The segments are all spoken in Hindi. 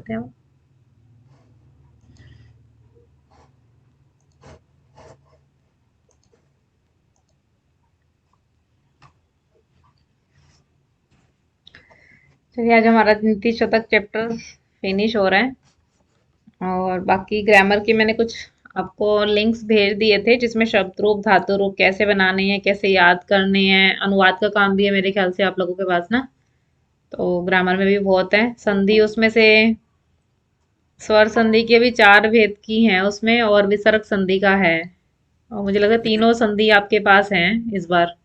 करते हैं। चलिए आज हमारा नीति शतक चैप्टर फिनिश हो रहा है। और बाकी ग्रामर की मैंने कुछ आपको लिंक्स भेज दिए थे, जिसमें शब्द रूप धातु रूप कैसे बनाने हैं, कैसे याद करने हैं, अनुवाद का काम भी है मेरे ख्याल से आप लोगों के पास ना। तो ग्रामर में भी बहुत है संधि, उसमें से स्वर संधि के भी 4 भेद की हैं उसमें, और विसर्ग संधि का है। और मुझे लगा तीनों संधि आपके पास हैं इस बार।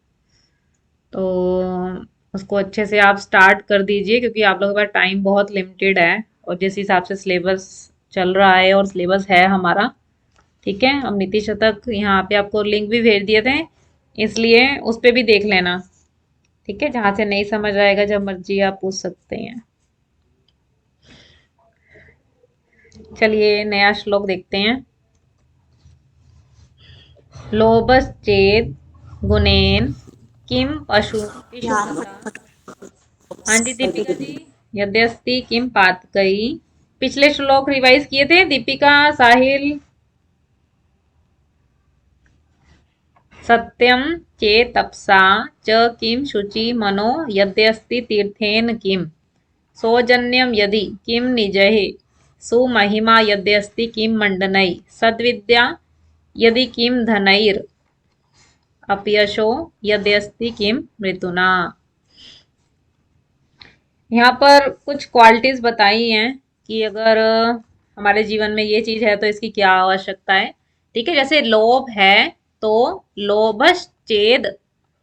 तो उसको अच्छे से आप स्टार्ट कर दीजिए, क्योंकि आप लोगों के पास टाइम बहुत लिमिटेड है, और जिस हिसाब से सिलेबस चल रहा है और सिलेबस है हमारा। ठीक है, अब नीति शतक यहाँ पे आपको लिंक भी भेज दिए थे, इसलिए उस पे भी देख लेना। ठीक है, जहां से नहीं समझ आएगा जब मर्जी आप पूछ सकते हैं। चलिए नया श्लोक देखते हैं। लोभश्चेद गुणेन किम पशु हाँ जी दीपिका जी, यद्यस्ति किम पातकई। पिछले श्लोक रिवाइज किए थे दीपिका, साहिल। सत्यम चेतप्सा च किम शुचि मनो यद्यस्ति तीर्थेन किम सौजन्यम यदि किम निजहि सुमहिमा यद्यस्ति किम मंडनई सद्विद्या यदि किम धनैर अपयशो यद्यस्ति किम मृतुना। यहाँ पर कुछ क्वालिटीज बताई हैं कि अगर हमारे जीवन में ये चीज है तो इसकी क्या आवश्यकता है। ठीक है, जैसे लोभ है तो लोभश्चेद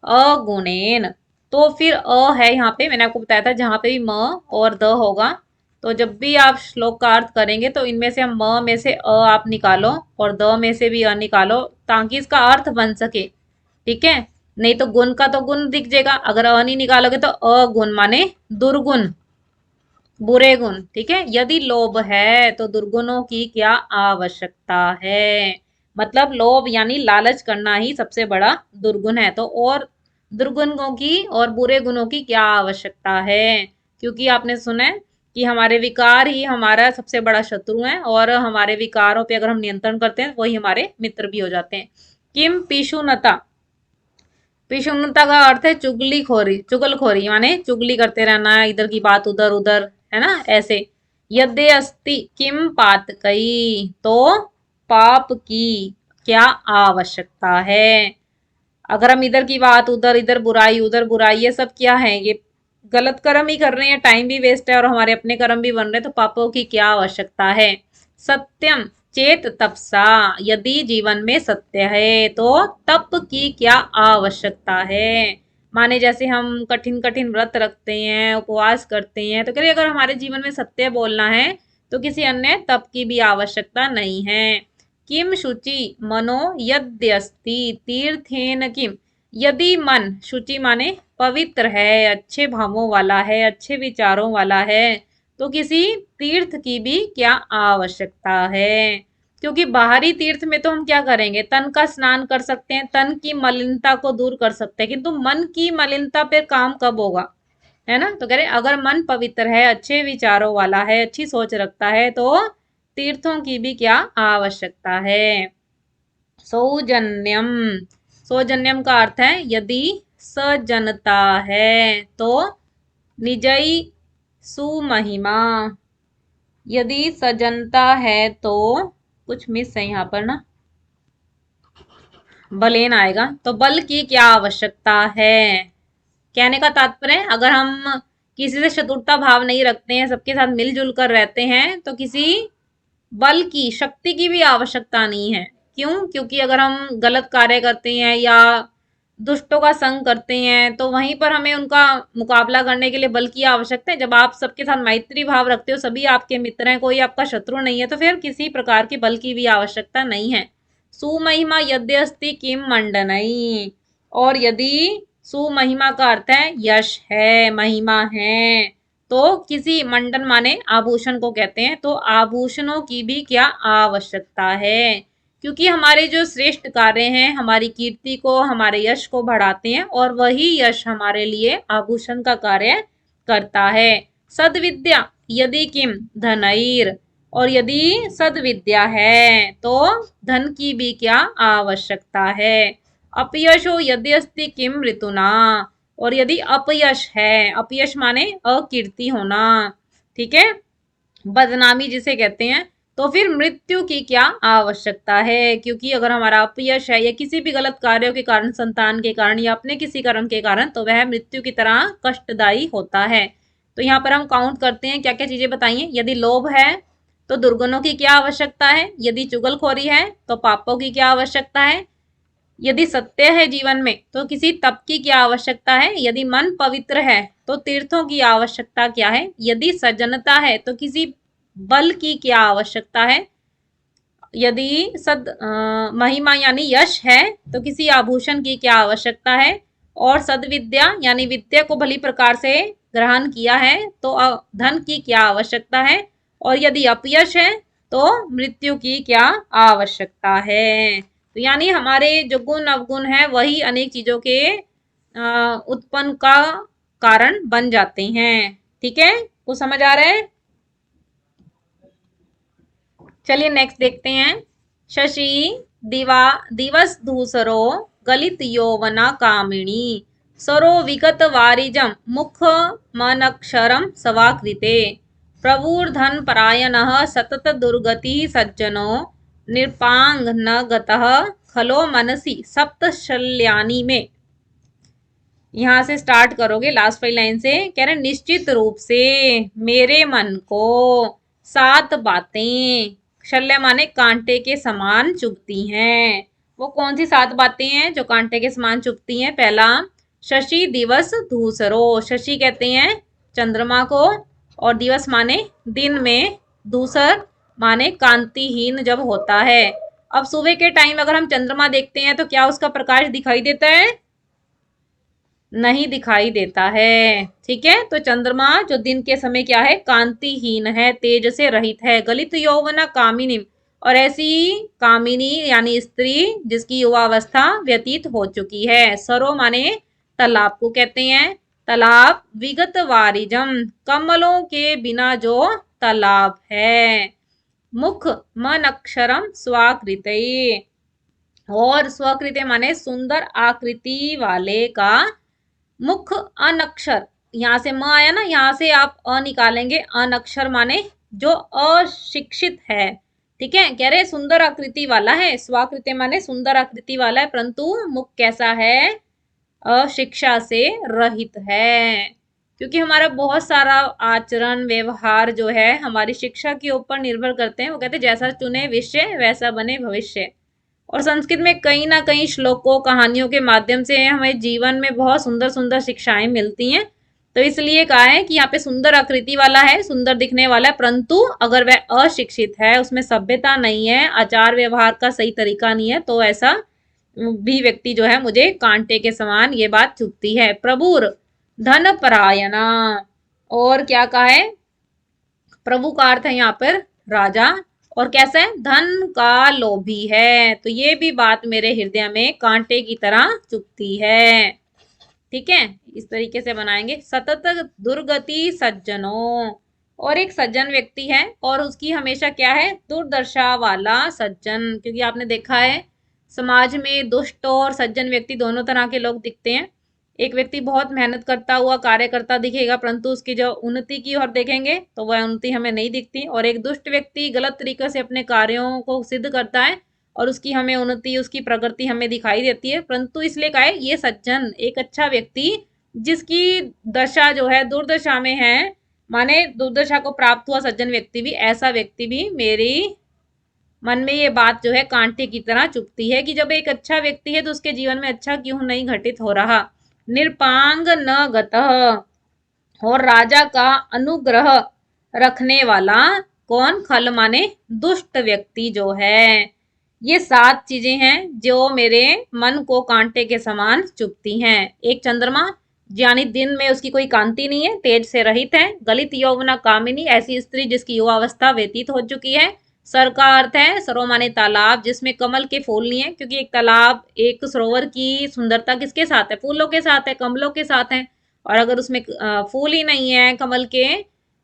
अगुणेन, तो फिर है यहाँ पे मैंने आपको बताया था, जहां पे भी म और द होगा तो जब भी आप श्लोक का अर्थ करेंगे तो इनमें से हम म में से आप निकालो और द में से भी निकालो, ताकि इसका अर्थ बन सके। ठीक है, नहीं तो गुण का तो गुण दिख जाएगा, अगर नहीं निकालोगे तो अगुण माने दुर्गुण, बुरे गुण। ठीक है, यदि लोभ है तो दुर्गुणों की क्या आवश्यकता है। मतलब लोभ यानी लालच करना ही सबसे बड़ा दुर्गुण है, तो और दुर्गुणों की और बुरे गुणों की क्या आवश्यकता है। क्योंकि आपने सुना है कि हमारे विकार ही हमारा सबसे बड़ा शत्रु है, और हमारे विकारों पे अगर हम नियंत्रण करते हैं वही हमारे मित्र भी हो जाते हैं। किम पिशुनता, पिशुनता का अर्थ है चुगलीखोरी, चुगलखोरी माने चुगली करते रहना, इधर की बात उधर उधर, है ना ऐसे। यद्य अस्ति किम पातकई, तो पाप की क्या आवश्यकता है। अगर हम इधर की बात उधर, इधर बुराई उधर बुराई, ये सब क्या है, ये गलत कर्म ही कर रहे हैं, टाइम भी वेस्ट है और हमारे अपने कर्म भी बन रहे हैं, तो पापों की क्या आवश्यकता है। सत्यम चेत तपसा, यदि जीवन में सत्य है तो तप की क्या आवश्यकता है। माने जैसे हम कठिन कठिन व्रत रखते हैं, उपवास करते हैं, तो कह रहे अगर हमारे जीवन में सत्य बोलना है तो किसी अन्य तप की भी आवश्यकता नहीं है। किम शुचि मनो यद्यस्ति तीर्थेन किम, यदि मन, शुचि माने पवित्र है, अच्छे भावों वाला है, अच्छे विचारों वाला है, तो किसी तीर्थ की भी क्या आवश्यकता है। क्योंकि बाहरी तीर्थ में तो हम क्या करेंगे, तन का स्नान कर सकते हैं, तन की मलिनता को दूर कर सकते हैं, किंतु मन की मलिनता पे काम कब होगा, है ना। तो कह रहे अगर मन पवित्र है, अच्छे विचारों वाला है, अच्छी सोच रखता है, तो तीर्थों की भी क्या आवश्यकता है। सौजन्यम, सौजन्यम का अर्थ है यदि सजनता है तो निजई सुमहिमा, यदि सजनता है तो कुछ मिस है यहाँ पर ना, बलेन आएगा, तो बल की क्या आवश्यकता है। कहने का तात्पर्य है अगर हम किसी से शत्रुता भाव नहीं रखते हैं, सबके साथ मिलजुल कर रहते हैं, तो किसी बल की, शक्ति की भी आवश्यकता नहीं है। क्यों, क्योंकि अगर हम गलत कार्य करते हैं या दुष्टों का संग करते हैं तो वहीं पर हमें उनका मुकाबला करने के लिए बल की आवश्यकता है। जब आप सबके साथ मैत्री भाव रखते हो, सभी आपके मित्र हैं, कोई आपका शत्रु नहीं है, तो फिर किसी प्रकार के बल की भी आवश्यकता नहीं है। सुमहिमा यद्यस्ति किम मंडनई, और यदि सुमहिमा का अर्थ है यश है, महिमा है, तो किसी मंडन माने आभूषण को कहते हैं, तो आभूषणों की भी क्या आवश्यकता है। क्योंकि हमारे जो श्रेष्ठ कार्य हैं हमारी कीर्ति को, हमारे यश को बढ़ाते हैं, और वही यश हमारे लिए आभूषण का कार्य करता है। सद्विद्या यदि किम धनैर, और यदि सद्विद्या है तो धन की भी क्या आवश्यकता है। अपयशो यद्यस्ति किम ऋतुना, और यदि अपयश है, अपयश माने अकीर्ति होना, ठीक है, बदनामी जिसे कहते हैं, तो फिर मृत्यु की क्या आवश्यकता है। क्योंकि अगर हमारा अपयश है या किसी भी गलत कार्यों के कारण, संतान के कारण या अपने किसी कर्म के कारण, तो वह मृत्यु की तरह कष्टदायी होता है। तो यहाँ पर हम काउंट करते हैं क्या क्या चीजें बताइए। यदि लोभ है तो दुर्गुणों की क्या आवश्यकता है। यदि चुगलखोरी है तो पापों की क्या आवश्यकता है। यदि सत्य है जीवन में तो किसी तप की क्या आवश्यकता है। यदि मन पवित्र है तो तीर्थों की आवश्यकता क्या है। यदि सज्जनता है तो किसी बल की क्या आवश्यकता है। यदि महिमा यानी यश है तो किसी आभूषण की क्या आवश्यकता है। और सद्विद्या यानी विद्या को भली प्रकार से ग्रहण किया है तो धन की क्या आवश्यकता है। और यदि अपयश है तो मृत्यु की क्या आवश्यकता है। तो यानी हमारे जो गुण अवगुण है वही अनेक चीजों के उत्पन्न का कारण बन जाते हैं। ठीक है, कुछ समझ आ रहा है। चलिए नेक्स्ट देखते हैं। शशि दिवस धूसरो गलित यौवना कामिनी, सरो विगत वारिजम मुख मनक्षरम सवाकृते, प्रभुर्धन परायणः सतत दुर्गति सज्जनो, निरपांग न गतः खलो मनसी सप्तशल्यानि में। यहां से स्टार्ट करोगे लास्ट वाली लाइन से। कह रहे निश्चित रूप से मेरे मन को 7 बातें, शल्य माने कांटे के समान चुभती हैं। वो कौन सी 7 बातें हैं जो कांटे के समान चुभती हैं। पहला, शशि दिवस धूसरो, शशि कहते हैं चंद्रमा को, और दिवस माने दिन में, धूसर माने कांतिहीन जब होता है। अब सुबह के टाइम अगर हम चंद्रमा देखते हैं तो क्या उसका प्रकाश दिखाई देता है। नहीं दिखाई देता है। ठीक है, तो चंद्रमा जो दिन के समय क्या है, कांतिहीन है, तेज से रहित है। गलित यौवना कामिनी, और ऐसी कामिनी यानी स्त्री जिसकी युवावस्था व्यतीत हो चुकी है। सरो माने तालाब को कहते हैं। तालाब विगत वारिजम, कमलों के बिना जो तालाब है। मुख मन अक्षरम स्वाकृत, और स्वाकृत माने सुंदर आकृति वाले का मुख अनक्षर, यहां से म आया ना, यहां से आप अ निकालेंगे। अनक्षर माने जो अशिक्षित है। ठीक है, कह रहे सुंदर आकृति वाला है। स्वाकृति माने सुंदर आकृति वाला है, परंतु मुख कैसा है, अशिक्षा से रहित है। क्योंकि हमारा बहुत सारा आचरण व्यवहार जो है हमारी शिक्षा के ऊपर निर्भर करते हैं। वो कहते हैं जैसा चुने विषय वैसा बने भविष्य। और संस्कृत में कहीं ना कहीं श्लोकों कहानियों के माध्यम से हमें जीवन में बहुत सुंदर सुंदर शिक्षाएं मिलती हैं। तो इसलिए कहा है कि यहाँ पे सुंदर आकृति वाला है, सुंदर दिखने वाला है, परंतु अगर वह अशिक्षित है, उसमें सभ्यता नहीं है, आचार व्यवहार का सही तरीका नहीं है, तो ऐसा भी व्यक्ति जो है मुझे कांटे के समान ये बात चुभती है। प्रभुर धन परायणा, और क्या कहा है, प्रभु का अर्थ है यहाँ पर राजा, और कैसा है, धन का लोभी है। तो ये भी बात मेरे हृदय में कांटे की तरह चुभती है। ठीक है, इस तरीके से बनाएंगे। सतत दुर्गति सज्जनों, और एक सज्जन व्यक्ति है और उसकी हमेशा क्या है, दुर्दशा वाला सज्जन। क्योंकि आपने देखा है समाज में दुष्ट और सज्जन व्यक्ति दोनों तरह के लोग दिखते हैं। एक व्यक्ति बहुत मेहनत करता हुआ कार्य करता दिखेगा, परंतु उसकी जो उन्नति की ओर देखेंगे तो वह उन्नति हमें नहीं दिखती। और एक दुष्ट व्यक्ति गलत तरीके से अपने कार्यों को सिद्ध करता है और उसकी हमें उन्नति, उसकी प्रगति हमें दिखाई देती है। परंतु इसलिए कहा है ये सज्जन, एक अच्छा व्यक्ति जिसकी दशा जो है दुर्दशा में है, माने दुर्दशा को प्राप्त हुआ सज्जन व्यक्ति भी, ऐसा व्यक्ति भी मेरी मन में ये बात जो है कांटे की तरह चुभती है कि जब एक अच्छा व्यक्ति है तो उसके जीवन में अच्छा क्यों नहीं घटित हो रहा। निरपांग न गतः, और राजा का अनुग्रह रखने वाला कौन, खल माने दुष्ट व्यक्ति जो है। ये 7 चीजें हैं जो मेरे मन को कांटे के समान चुभती हैं। एक चंद्रमा यानी दिन में उसकी कोई कांति नहीं है, तेज से रहित है। गलित यौवना कामिनी, ऐसी स्त्री जिसकी युवावस्था व्यतीत हो चुकी है। सर का अर्थ है सरो माने तालाब जिसमें कमल के फूल नहीं है। क्योंकि एक तालाब, एक सरोवर की सुंदरता किसके साथ है, फूलों के साथ है, कमलों के साथ है। और अगर उसमें फूल ही नहीं है कमल के,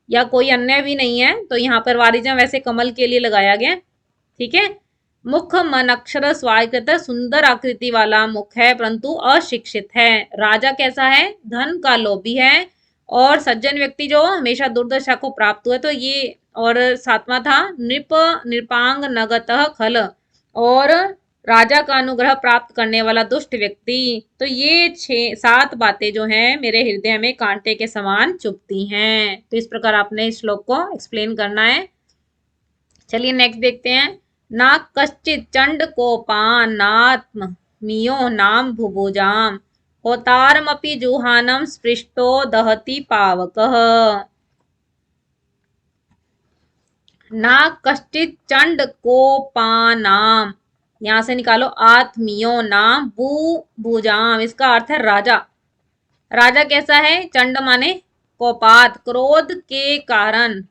या कोई अन्य भी नहीं है, तो यहाँ पर वारिजम वैसे कमल के लिए लगाया गया। ठीक है। मुख मन अक्षर स्वायकृत, सुंदर आकृति वाला मुख है परंतु अशिक्षित है। राजा कैसा है? धन का लोभी है और सज्जन व्यक्ति जो हमेशा दुर्दशा को प्राप्त हुए, तो ये। और सातवां था नृप नृपांग नगतः खल, और राजा का अनुग्रह प्राप्त करने वाला दुष्ट व्यक्ति। तो ये 6-7 बातें जो हैं मेरे हृदय में कांटे के समान चुभती हैं। तो इस प्रकार आपने इस श्लोक को एक्सप्लेन करना है। चलिए नेक्स्ट देखते हैं। ना कश्चित चंड कोपानात्म मियो नाम भुभुजाम होतारमपि जुहानम स्पृष्टो दहति पावकः। ना कश्चित चंड कोपानाम, यहां से निकालो आत्मियो नाम भुजाम, इसका अर्थ है राजा। राजा कैसा है? चंड माने कोपात, क्रोध के कारण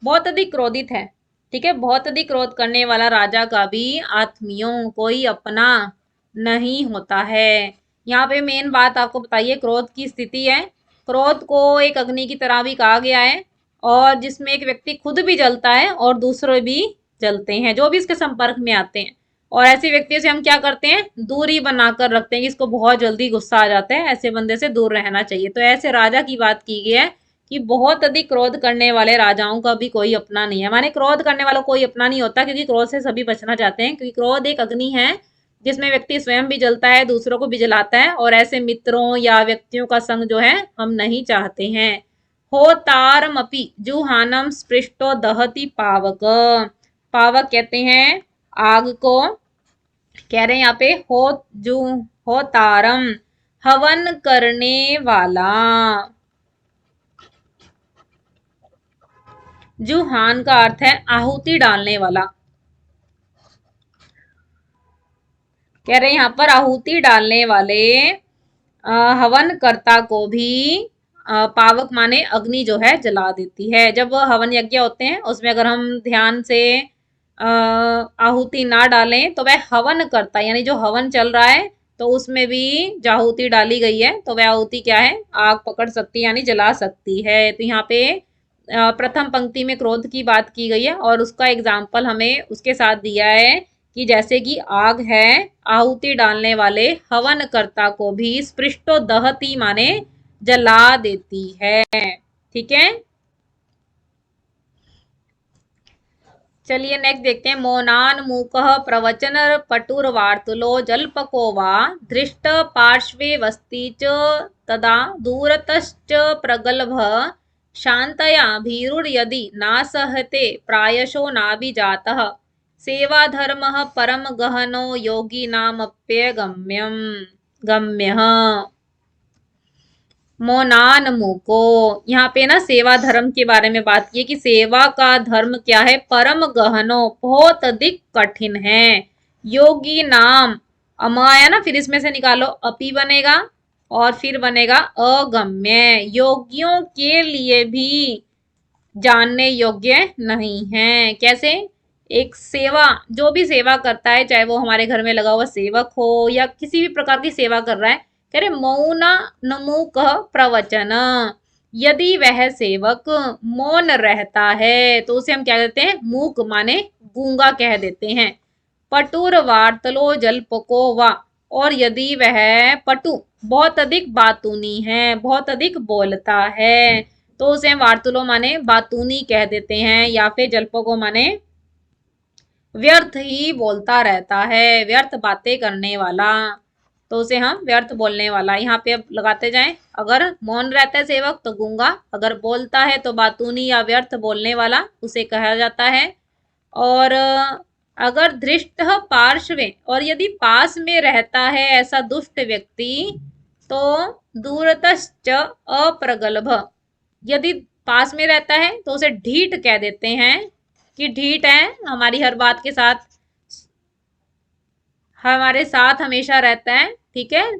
बहुत अधिक क्रोधित है। ठीक है। बहुत अधिक क्रोध करने वाला राजा का भी आत्मियों कोई अपना नहीं होता है। यहाँ पे मेन बात आपको बताइए, क्रोध की स्थिति है। क्रोध को एक अग्नि की तरह भी कहा गया है, और जिसमें एक व्यक्ति खुद भी जलता है और दूसरे भी जलते हैं, जो भी इसके संपर्क में आते हैं। और ऐसे व्यक्तियों से हम क्या करते हैं? दूरी बनाकर रखते हैं कि इसको बहुत जल्दी गुस्सा आ जाता है, ऐसे बंदे से दूर रहना चाहिए। तो ऐसे राजा की बात की गई है कि बहुत अधिक क्रोध करने वाले राजाओं का भी कोई अपना नहीं है। माने क्रोध करने वाला कोई अपना नहीं होता, क्योंकि क्रोध से सभी बचना चाहते हैं, क्योंकि क्रोध एक अग्नि है जिसमें व्यक्ति स्वयं भी जलता है, दूसरों को भी जलाता है, और ऐसे मित्रों या व्यक्तियों का संग जो है हम नहीं चाहते हैं। होतारमपि जुहानम स्पृष्टो दहति पावक, पावक कहते हैं आग को। कह रहे हैं यहाँ पे होतारम हवन करने वाला। जुहान का अर्थ है आहुति डालने वाला। कह रहे हैं यहाँ पर आहुति डालने वाले हवन कर्ता को भी पावक माने अग्नि जो है जला देती है। जब हवन यज्ञ होते हैं उसमें अगर हम ध्यान से आहुति ना डालें तो वह हवन करता, यानी जो हवन चल रहा है तो उसमें भी जो आहुति डाली गई है तो वह आहुति क्या है? आग पकड़ सकती है, यानी जला सकती है। तो यहाँ पे प्रथम पंक्ति में क्रोध की बात की गई है, और उसका एग्जाम्पल हमें उसके साथ दिया है कि जैसे कि आग है, आहुति डालने वाले हवन कर्ता को भी स्पृष्टो दहती माने जला देती है। ठीक है। चलिए नेक्स्ट देखते हैं। मौनान मूकः प्रवचन पटुर्वार्तुलो जल्पको वा दृष्ट पार्श्वे वस्ति च तदा दूरतश्च प्रगल्भः शान्तया भीरुर्यदि नासहते प्रायशो नाभिजातः सेवाधर्मः परम गहनो योगिनामप्यगम्यम् गम्यः। मौनान मुको, यहाँ पे ना सेवा धर्म के बारे में बात की है कि सेवा का धर्म क्या है? परम गहनो, बहुत अधिक कठिन है। योगी नाम, अमाया ना, फिर इसमें से निकालो अपी बनेगा और फिर बनेगा अगम्य। योगियों के लिए भी जानने योग्य नहीं है। कैसे? एक सेवा, जो भी सेवा करता है, चाहे वो हमारे घर में लगा हुआ सेवक हो या किसी भी प्रकार की सेवा कर रहा है, कह रहे मौना नमूक प्रवचन, यदि वह सेवक मौन रहता है तो उसे हम क्या कहते हैं? मूक माने गूंगा कह देते हैं। पटुर वार्तलो जल्पको वा, और यदि वह पटु बहुत अधिक बातूनी है, बहुत अधिक बोलता है, तो उसे वार्तुलो माने बातूनी कह देते हैं, या फिर जल्पको माने व्यर्थ ही बोलता रहता है, व्यर्थ बातें करने वाला, तो उसे हम व्यर्थ बोलने वाला। यहाँ पे अब लगाते जाएं। अगर मौन रहता है सेवक तो गूंगा, अगर बोलता है तो बातूनी या व्यर्थ बोलने वाला उसे कहा जाता है। और अगर दृष्ट पार्श्वे, और यदि पास में रहता है ऐसा दुष्ट व्यक्ति, तो दूरतश्च अप्रगल्भ, यदि पास में रहता है तो उसे ढीठ कह देते हैं कि ढीठ है, हमारी हर बात के साथ हमारे साथ हमेशा रहता है। ठीक है,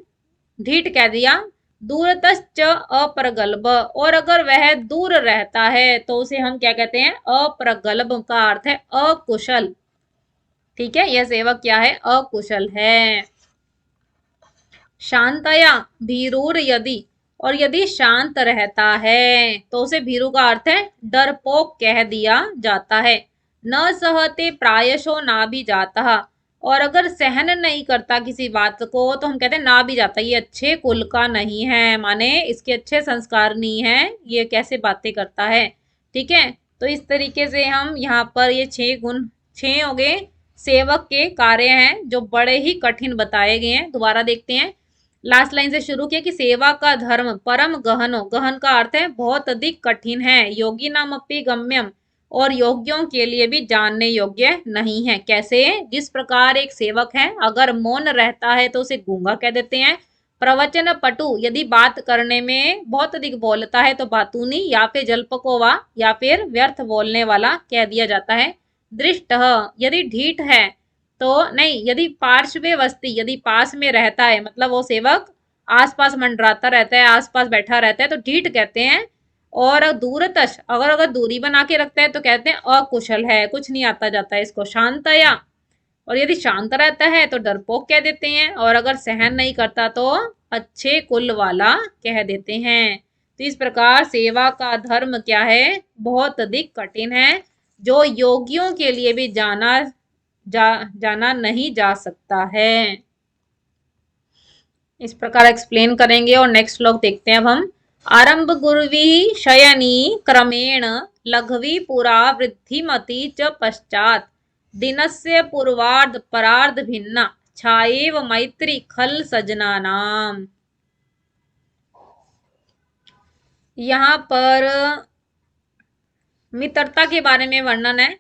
ढीठ कह दिया। दूरतश्च अप्रगल्भ, और अगर वह दूर रहता है तो उसे हम क्या कहते हैं? अप्रगल्भ का अर्थ है अकुशल। ठीक है, यह सेवक क्या है? अकुशल है। शांतया भीरूर यदि, और यदि शांत रहता है तो उसे भीरू का अर्थ है डरपोक कह दिया जाता है। न सहते प्रायशो ना भी जाता, और अगर सहन नहीं करता किसी बात को तो हम कहते हैं ना भी जाता, ये अच्छे कुल का नहीं है, माने इसके अच्छे संस्कार नहीं है, ये कैसे बातें करता है। ठीक है, तो इस तरीके से हम यहाँ पर ये 6 गुण, 6 हो गए सेवक के कार्य हैं जो बड़े ही कठिन बताए गए हैं। दोबारा देखते हैं, लास्ट लाइन से शुरू किया कि सेवा का धर्म परम गहनो, गहन का अर्थ है बहुत अधिक कठिन है, योगी नाम अपनी गम्यम, और योग्यों के लिए भी जानने योग्य नहीं है। कैसे? जिस प्रकार एक सेवक है अगर मौन रहता है तो उसे गूंगा कह देते हैं। प्रवचन पटु, यदि बात करने में बहुत अधिक बोलता है तो बातूनी या फिर जल्पकोवा या फिर व्यर्थ बोलने वाला कह दिया जाता है। दृष्ट, यदि ढीठ है तो नहीं, यदि पार्श्ववस्ती, यदि पास में रहता है, मतलब वो सेवक आसपास मंडराता रहता है, आसपास बैठा रहता है तो ढीठ कहते हैं। और दूरतश, अगर अगर दूरी बना के रखता है तो कहते हैं अकुशल है, कुछ नहीं आता जाता है इसको। शांतया, और यदि शांत रहता है तो डरपोक कह देते हैं, और अगर सहन नहीं करता तो अच्छे कुल वाला कह देते हैं। तो इस प्रकार सेवा का धर्म क्या है, बहुत अधिक कठिन है, जो योगियों के लिए भी जाना नहीं जा सकता है। इस प्रकार एक्सप्लेन करेंगे। और नेक्स्ट श्लोक देखते हैं अब हम। आरंभ गुरुवी शयनी क्रमेण लघवी पुरा वृद्धिमती च पश्चात दिनस्य पूर्वार्ध परार्ध भिन्ना छाएव मैत्री खल सजना नाम। यहाँ पर मित्रता के बारे में वर्णन है।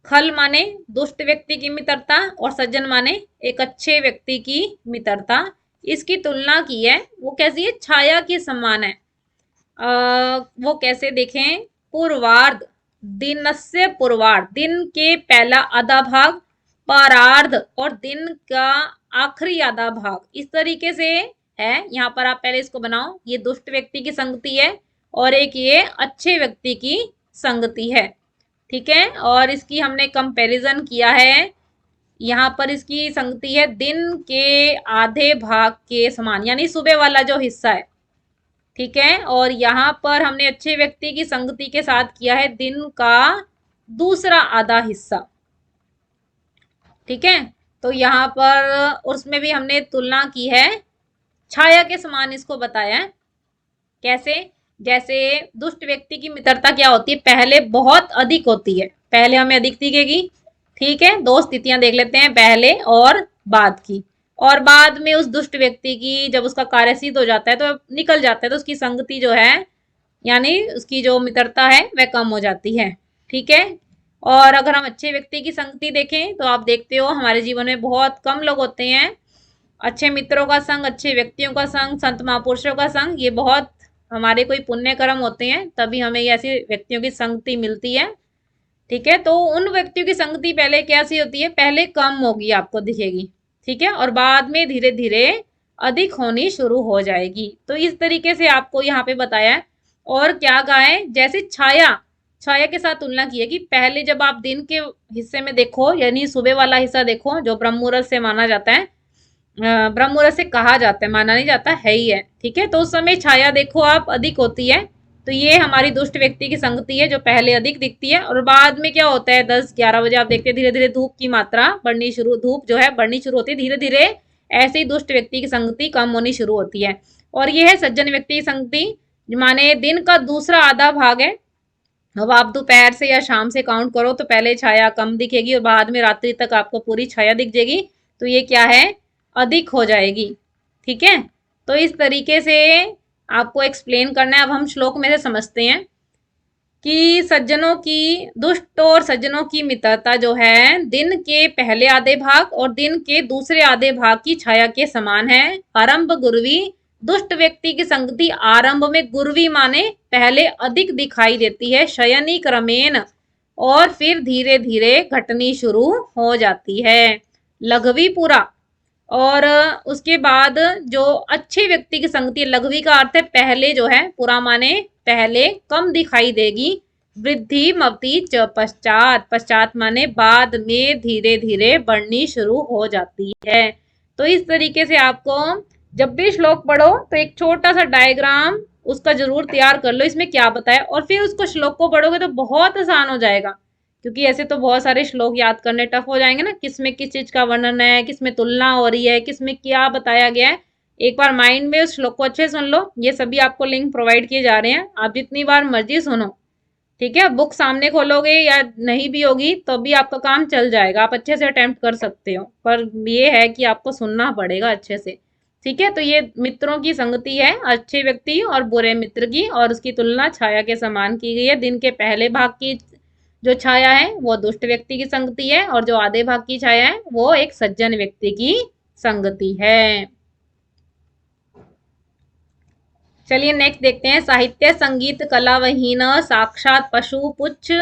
खल माने दुष्ट व्यक्ति की मित्रता और सज्जन माने एक अच्छे व्यक्ति की मित्रता। इसकी तुलना की है, वो कैसी है, छाया के समान है। वो कैसे देखें, पूर्वार्ध, दिन से पूर्वार्ध, दिन के पहला आधा भाग, परार्ध और दिन का आखिरी आधा भाग, इस तरीके से है। यहाँ पर आप पहले इसको बनाओ, ये दुष्ट व्यक्ति की संगति है और एक ये अच्छे व्यक्ति की संगति है। ठीक है, और इसकी हमने कंपैरिजन किया है। यहाँ पर इसकी संगति है दिन के आधे भाग के समान, यानी सुबह वाला जो हिस्सा है। ठीक है, और यहाँ पर हमने अच्छे व्यक्ति की संगति के साथ किया है दिन का दूसरा आधा हिस्सा। ठीक है, तो यहाँ पर उसमें भी हमने तुलना की है, छाया के समान इसको बताया है। कैसे? जैसे दुष्ट व्यक्ति की मित्रता क्या होती है, पहले बहुत अधिक होती है, पहले हमें अधिक दिखेगी। ठीक है, 2 स्थितियां देख लेते हैं, पहले और बाद की। और बाद में उस दुष्ट व्यक्ति की जब उसका कार्य सिद्ध हो जाता है तो निकल जाता है, तो उसकी संगति जो है, यानी उसकी जो मित्रता है वह कम हो जाती है। ठीक है, और अगर हम अच्छे व्यक्ति की संगति देखें तो आप देखते हो हमारे जीवन में बहुत कम लोग होते हैं। अच्छे मित्रों का संग, अच्छे व्यक्तियों का संग, संत महापुरुषों का संग, ये बहुत हमारे कोई पुण्य कर्म होते हैं तभी हमें ऐसे व्यक्तियों की संगति मिलती है। ठीक है, तो उन व्यक्तियों की संगति पहले कैसी होती है, पहले कम होगी, आपको दिखेगी। ठीक है, और बाद में धीरे धीरे अधिक होनी शुरू हो जाएगी। तो इस तरीके से आपको यहाँ पे बताया है। और क्या कहा है, जैसे छाया, छाया के साथ तुलना की है कि पहले जब आप दिन के हिस्से में देखो, यानी सुबह वाला हिस्सा देखो जो ब्रह्म मुहूर्त से माना जाता है, ब्रह्म मुहूर्त से कहा जाता है, माना नहीं जाता है ही है। ठीक है, तो उस समय छाया देखो आप अधिक होती है। तो ये हमारी दुष्ट व्यक्ति की संगति है जो पहले अधिक दिखती है। और बाद में क्या होता है, 10-11 बजे आप देखते हैं धीरे धीरे धूप की मात्रा बढ़नी शुरू, धूप जो है बढ़नी शुरू होती है धीरे धीरे। ऐसे ही दुष्ट व्यक्ति की संगति कम होनी शुरू होती है। और ये है सज्जन व्यक्ति की संगति, माने दिन का दूसरा आधा भाग है। अब आप दोपहर से या शाम से काउंट करो तो पहले छाया कम दिखेगी और बाद में रात्रि तक आपको पूरी छाया दिख जाएगी, तो ये क्या है, अधिक हो जाएगी। ठीक है, तो इस तरीके से आपको एक्सप्लेन करना है। अब हम श्लोक में से समझते हैं कि सज्जनों की, दुष्ट और सज्जनों की मित्रता जो है दिन के पहले आधे भाग और दिन के दूसरे आधे भाग की छाया के समान है। आरंभ गुरुवी, दुष्ट व्यक्ति की संगति आरंभ में गुरुवी माने पहले अधिक दिखाई देती है, शयनी क्रमेण, और फिर धीरे धीरे घटनी शुरू हो जाती है। लघवी पुरा, और उसके बाद जो अच्छे व्यक्ति की संगति, लघवी का अर्थ है पहले जो है, पुरा माने पहले, कम दिखाई देगी। वृद्धि मवती च पश्चात, पश्चात माने बाद में धीरे धीरे बढ़नी शुरू हो जाती है। तो इस तरीके से आपको जब भी श्लोक पढ़ो तो एक छोटा सा डायग्राम उसका जरूर तैयार कर लो, इसमें क्या बताया, और फिर उसको श्लोक को पढ़ोगे तो बहुत आसान हो जाएगा। क्योंकि ऐसे तो बहुत सारे श्लोक याद करने टफ हो जाएंगे ना, किसमें किस चीज का वर्णन है, किसमें तुलना हो रही है, किसमें क्या बताया गया है। एक बार माइंड में उस श्लोक को अच्छे से सुन लो, ये सभी आपको लिंक प्रोवाइड किए जा रहे हैं, आप जितनी बार मर्जी सुनो। ठीक है, बुक सामने खोलोगे या नहीं भी होगी तो भी आपका काम चल जाएगा, आप अच्छे से अटेम्प्ट कर सकते हो, पर ये है कि आपको सुनना पड़ेगा अच्छे से। ठीक है, तो ये मित्रों की संगति है, अच्छे व्यक्ति और बुरे मित्र की, और उसकी तुलना छाया के समान की गई है। दिन के पहले भाग की जो छाया है वो दुष्ट व्यक्ति की संगति है, और जो आधे भाग की छाया है वो एक सज्जन व्यक्ति की संगति है। चलिए नेक्स्ट देखते हैं, साहित्य संगीत कला वहीन साक्षात पशु पुच्छ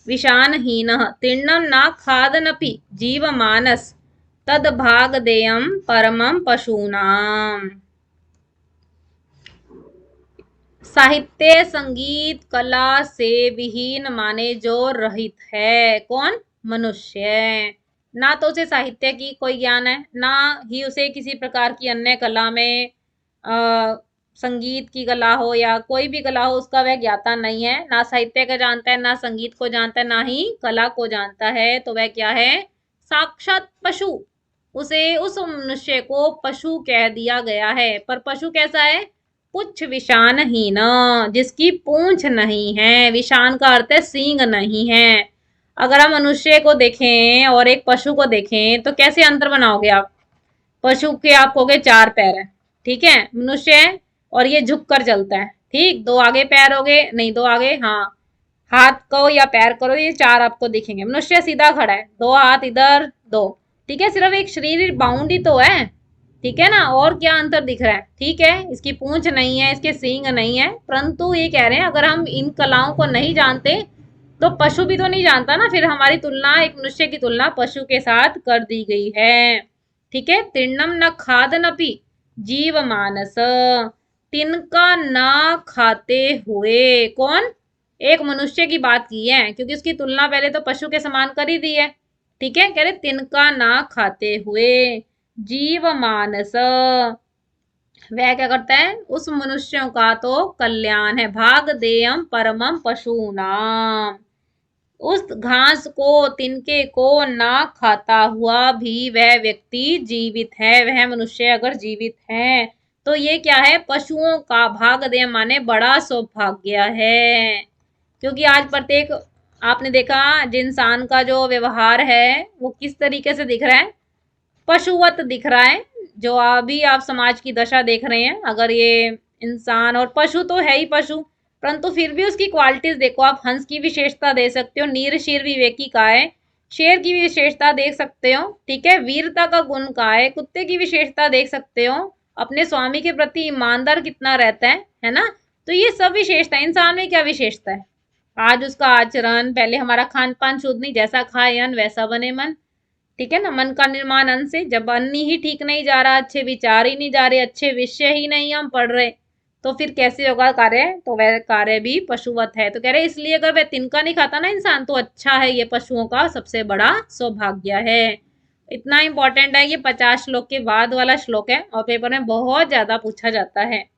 विषानहीन तीर्णम ना खादनपि जीव मानस तद भाग देयम परमम पशूनाम। साहित्य संगीत कला से विहीन माने जो रहित है, कौन? मनुष्य। ना तो उसे साहित्य की कोई ज्ञान है, ना ही उसे किसी प्रकार की अन्य कला में संगीत की कला हो या कोई भी कला हो उसका वह ज्ञाता नहीं है। ना साहित्य का जानता है, ना संगीत को जानता है, ना ही कला को जानता है। तो वह क्या है? साक्षात पशु। उसे, उस मनुष्य को पशु कह दिया गया है। पर पशु कैसा है? पुच्छ विषानहीन, जिसकी पूंछ नहीं है। विषान का अर्थ है सींग नहीं है। अगर हम मनुष्य को देखें और एक पशु को देखें तो कैसे अंतर बनाओगे आप? पशु के आप कहोगे 4 पैर है, ठीक है, मनुष्य है और ये झुक कर चलता है, ठीक, 2 आगे पैर हो गए, नहीं 2 आगे, हाँ, हाथ कहो या पैर करो, ये 4 आपको दिखेंगे। मनुष्य सीधा खड़ा है, 2 हाथ इधर 2, ठीक है, सिर्फ एक शरीर बाउंड ही तो है, ठीक है ना, और क्या अंतर दिख रहा है? ठीक है, इसकी पूंछ नहीं है, इसके सींग नहीं है, परंतु ये कह रहे हैं अगर हम इन कलाओं को नहीं जानते तो पशु भी तो नहीं जानता ना, फिर हमारी तुलना, एक मनुष्य की तुलना पशु के साथ कर दी गई है। ठीक है, तीर्णम न खादनपि जीव मानस, तिनका ना खाते हुए, कौन? एक मनुष्य की बात की है, क्योंकि उसकी तुलना पहले तो पशु के समान कर ही दी है। ठीक है, कह रहे तिनका ना खाते हुए जीव मानस, वह क्या करता है? उस मनुष्यों का तो कल्याण है। भाग देयम परमम पशुनाम, उस घास को, तिनके को ना खाता हुआ भी वह व्यक्ति जीवित है, वह मनुष्य अगर जीवित है तो ये क्या है? पशुओं का भाग दे माने बड़ा सौभाग्य है। क्योंकि आज प्रत्येक, आपने देखा इंसान का जो व्यवहार है वो किस तरीके से दिख रहा है? पशुवत दिख रहा है। जो अभी आप समाज की दशा देख रहे हैं, अगर ये इंसान, और पशु तो है ही पशु, परंतु फिर भी उसकी क्वालिटीज देखो आप। हंस की विशेषता दे सकते हो, नीर शीर विवेकी का है, शेर की विशेषता देख सकते हो, ठीक है, वीरता का गुण का है, कुत्ते की विशेषता देख सकते हो, अपने स्वामी के प्रति ईमानदार कितना रहता है ना। तो ये सब विशेषता, इंसान में क्या विशेषता है? आज उसका आचरण, पहले हमारा खान पान शुद्ध नहीं, जैसा खाए अन्न वैसा बने मन, ठीक है ना, मन का निर्माण अन्न से। जब अन्न ही ठीक नहीं जा रहा, अच्छे विचार ही नहीं जा रहे, अच्छे विषय ही नहीं हम पढ़ रहे, तो फिर कैसे होगा कार्य? तो वह कार्य भी पशुवत है। तो कह रहे इसलिए अगर वह तिनका नहीं खाता ना इंसान तो अच्छा है, ये पशुओं का सबसे बड़ा सौभाग्य है। इतना इंपॉर्टेंट है, ये 50 श्लोक के बाद वाला श्लोक है और पेपर में बहुत ज्यादा पूछा जाता है।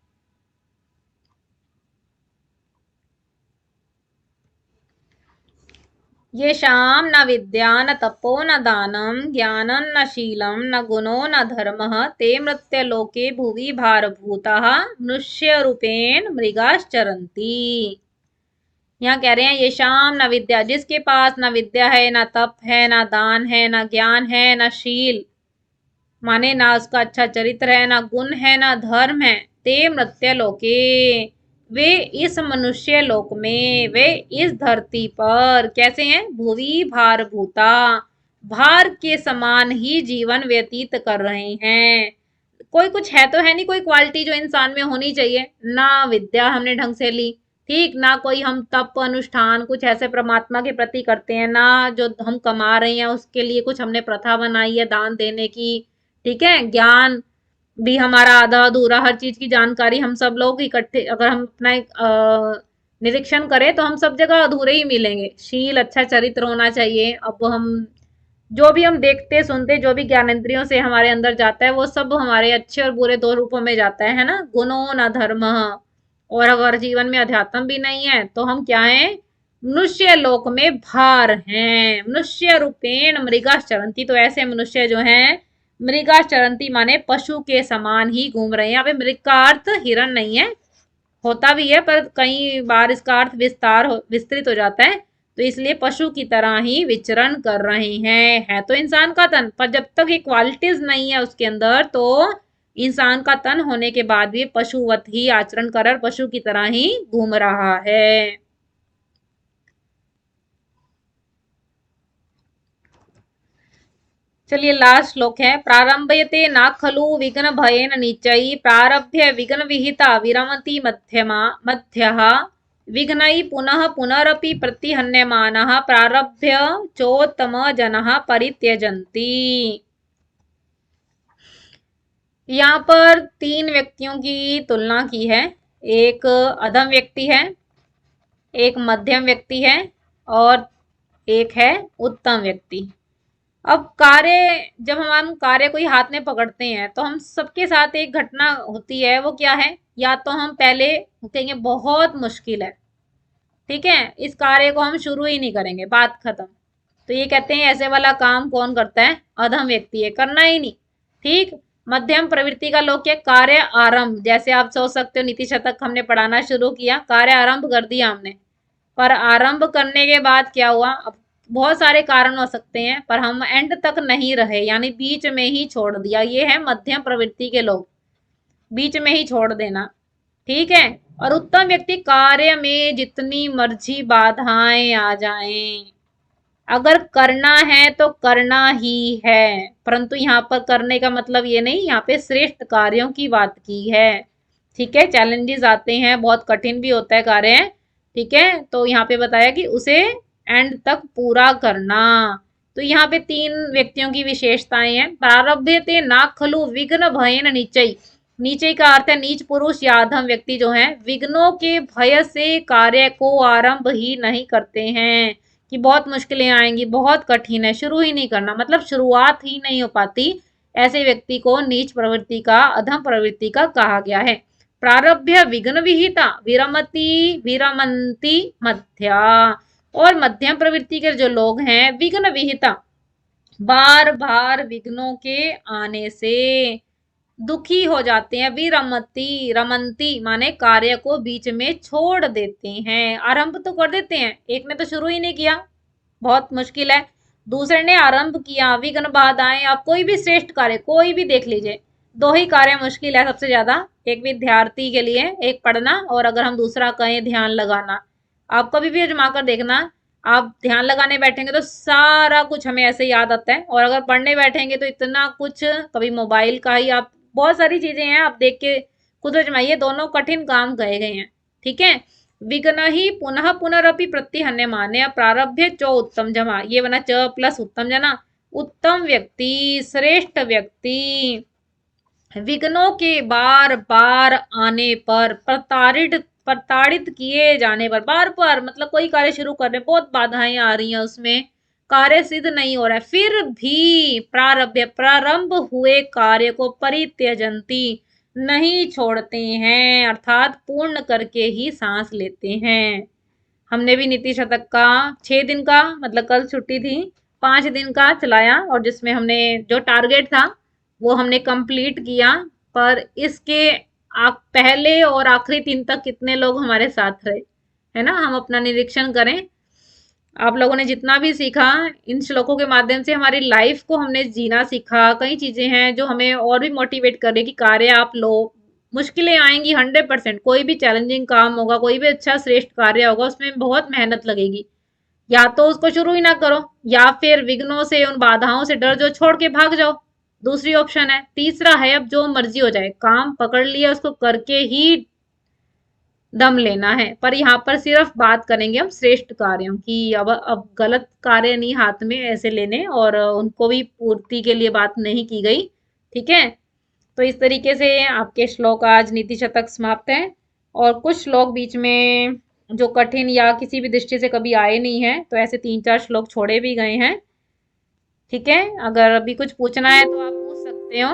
ये शाम न विद्या न तपो न दानम ज्ञानम न शीलम न गुणो न धर्म ते मृत्युलोके भुवि भारभूता मनुष्य रूपेण मृगाश्चरन्ति। यहाँ कह रहे हैं ये शाम न विद्या, जिसके पास न विद्या है, ना तप है, ना दान है, ना ज्ञान है, ना शील माने ना उसका अच्छा चरित्र है, ना गुण है, ना धर्म है, ते मृत्युलोके, वे इस मनुष्य लोक में, वे इस धरती पर कैसे हैं? भुवि भारभूता, भार के समान ही जीवन व्यतीत कर रहे हैं। कोई कुछ है तो है नहीं, कोई क्वालिटी जो इंसान में होनी चाहिए ना। विद्या हमने ढंग से ली, ठीक ना, कोई हम तप अनुष्ठान कुछ ऐसे परमात्मा के प्रति करते हैं ना, जो हम कमा रहे हैं उसके लिए कुछ हमने प्रथा बनाई है दान देने की, ठीक है, ज्ञान भी हमारा आधा अधूरा, हर चीज की जानकारी हम सब लोग इकट्ठे अगर हम अपना निरीक्षण करें तो हम सब जगह अधूरे ही मिलेंगे। शील, अच्छा चरित्र होना चाहिए। अब हम जो भी हम देखते सुनते, जो भी ज्ञानेंद्रियों से हमारे अंदर जाता है, वो सब हमारे अच्छे और बुरे दो रूपों में जाता है ना। गुणो न धर्म। और अगर जीवन में अध्यात्म भी नहीं है तो हम क्या हैं? मनुष्य लोक में भार हैं। मनुष्य रूपेण मृगाश्चरंती, तो ऐसे मनुष्य जो हैं मृगाश्चरंती माने पशु के समान ही घूम रहे हैं। यहाँ पे मृग का अर्थ हिरण नहीं है, होता भी है पर कई बार इसका अर्थ विस्तृत हो जाता है, तो इसलिए पशु की तरह ही विचरण कर रहे हैं। है तो इंसान का तन, पर जब तक ये क्वालिटीज नहीं है उसके अंदर, तो इंसान का तन होने के बाद भी पशुवत ही आचरण कर, पशु की तरह ही घूम रहा है। चलिए लास्ट श्लोक है। प्रारंभयते ना खलु विघ्न भयेन निचयी प्रारभ्य विघ्न विहिता विरमति मध्यमा मध्यः विघ्नई पुनः पुनरपि प्रतिहन्यमानः प्रारभ्य चोत्तम जनः परित्यजन्ति। यहाँ पर तीन व्यक्तियों की तुलना की है। एक अधम व्यक्ति है, एक मध्यम व्यक्ति है, और एक है उत्तम व्यक्ति। अब कार्य, जब हम कार्य कोई हाथ में पकड़ते हैं तो हम सबके साथ एक घटना होती है। वो क्या है? या तो हम पहले कहेंगे बहुत मुश्किल है, ठीक है, इस कार्य को हम शुरू ही नहीं करेंगे, बात खत्म। तो ये कहते हैं ऐसे वाला काम कौन करता है? अधम व्यक्ति है, करना ही नहीं। ठीक। मध्यम प्रवृत्ति का लोग क्या? कार्य आरंभ, जैसे आप सोच सकते हो नीति शतक हमने पढ़ाना शुरू किया, कार्य आरंभ कर दिया हमने, पर आरंभ करने के बाद क्या हुआ? अब बहुत सारे कारण हो सकते हैं, पर हम एंड तक नहीं रहे, यानी बीच में ही छोड़ दिया। ये है मध्यम प्रवृत्ति के लोग, बीच में ही छोड़ देना, ठीक है। और उत्तम व्यक्ति, कार्य में जितनी मर्जी बाधाएं आ जाएं, अगर करना है तो करना ही है। परंतु यहाँ पर करने का मतलब ये नहीं, यहाँ पे श्रेष्ठ कार्यों की बात की है, ठीक है। चैलेंजेस आते हैं, बहुत कठिन भी होता है कार्य, ठीक है, तो यहाँ पे बताया कि उसे एंड तक पूरा करना। तो यहाँ पे तीन व्यक्तियों की विशेषताएं हैं। प्रारब्धते ना खलु विघ्न भयन नीचई, नीचे का अर्थ है नीच पुरुष या अधम व्यक्ति जो है, विघ्नों के भय से कार्य को आरंभ ही नहीं करते हैं, कि बहुत मुश्किलें आएंगी, बहुत कठिन है, शुरू ही नहीं करना, मतलब शुरुआत ही नहीं हो पाती। ऐसे व्यक्ति को नीच प्रवृत्ति का, अधम प्रवृत्ति का कहा गया है। प्रारभ्य विघ्न विहिता विरमति विरमंती मध्या, और मध्यम प्रवृत्ति के जो लोग हैं विघ्न विहिता, बार बार विघ्नों के आने से दुखी हो जाते हैं। विरमती, रमंती माने कार्य को बीच में छोड़ देते हैं। आरंभ तो कर देते हैं, एक ने तो शुरू ही नहीं किया, बहुत मुश्किल है, दूसरे ने आरंभ किया, विघ्न बाधाएं। आप कोई भी श्रेष्ठ कार्य कोई भी देख लीजिए, दो ही कार्य मुश्किल है सबसे ज्यादा, एक विद्यार्थी के लिए, एक पढ़ना, और अगर हम दूसरा कहें ध्यान लगाना। आप कभी भी आजमा कर देखना, आप ध्यान लगाने बैठेंगे तो सारा कुछ हमें ऐसे याद आता है, और अगर पढ़ने बैठेंगे तो इतना कुछ, कभी मोबाइल का ही आप, बहुत सारी चीजें हैं, आप देख के खुद आजमाइए, दोनों कठिन काम कहे गए हैं, ठीक है। विघ्न ही पुनः पुनरपि प्रतिहन्य माने प्रारभ्य चो उत्तम जमा, ये बना च प्लस उत्तम जना। उत्तम व्यक्ति, श्रेष्ठ व्यक्ति, विघ्नों के बार बार आने पर, प्रताड़ित किए जाने पर, बार बार मतलब कोई कार्य शुरू कर रहे हैं, बहुत बाधाएं आ रही हैं, उसमें कार्य सिद्ध नहीं हो रहा है, फिर भी प्रारंभ हुए कार्य को परित्यजंती, नहीं छोड़ते हैं, अर्थात पूर्ण करके ही सांस लेते हैं। हमने भी नीति शतक का 6 दिन का, मतलब कल छुट्टी थी, 5 दिन का चलाया, और जिसमें हमने जो टारगेट था वो हमने कंप्लीट किया। पर इसके पहले और आखिरी 3 तक कितने लोग हमारे साथ रहे, है ना, हम अपना निरीक्षण करें। आप लोगों ने जितना भी सीखा, इन श्लोकों के माध्यम से हमारी लाइफ को हमने जीना सीखा। कई चीजें हैं जो हमें और भी मोटिवेट कर रही कि कार्य आप लो, मुश्किलें आएंगी 100%, कोई भी चैलेंजिंग काम होगा, कोई भी अच्छा श्रेष्ठ कार्य होगा, उसमें बहुत मेहनत लगेगी। या तो उसको शुरू ही ना करो, या फिर विघ्नों से, उन बाधाओं से डर जो, छोड़ के भाग जाओ, दूसरी ऑप्शन है। तीसरा है अब जो मर्जी हो जाए, काम पकड़ लिया, उसको करके ही दम लेना है। पर यहाँ पर सिर्फ बात करेंगे हम श्रेष्ठ कार्यों की। अब गलत कार्य नहीं हाथ में ऐसे लेने, और उनको भी पूर्ति के लिए बात नहीं की गई, ठीक है। तो इस तरीके से आपके श्लोक आज नीति शतक समाप्त है। और कुछ श्लोक बीच में जो कठिन या किसी भी दृष्टि से कभी आए नहीं है, तो ऐसे 3-4 श्लोक छोड़े भी गए हैं। ठीक है, अगर अभी कुछ पूछना है तो आप पूछ सकते हो।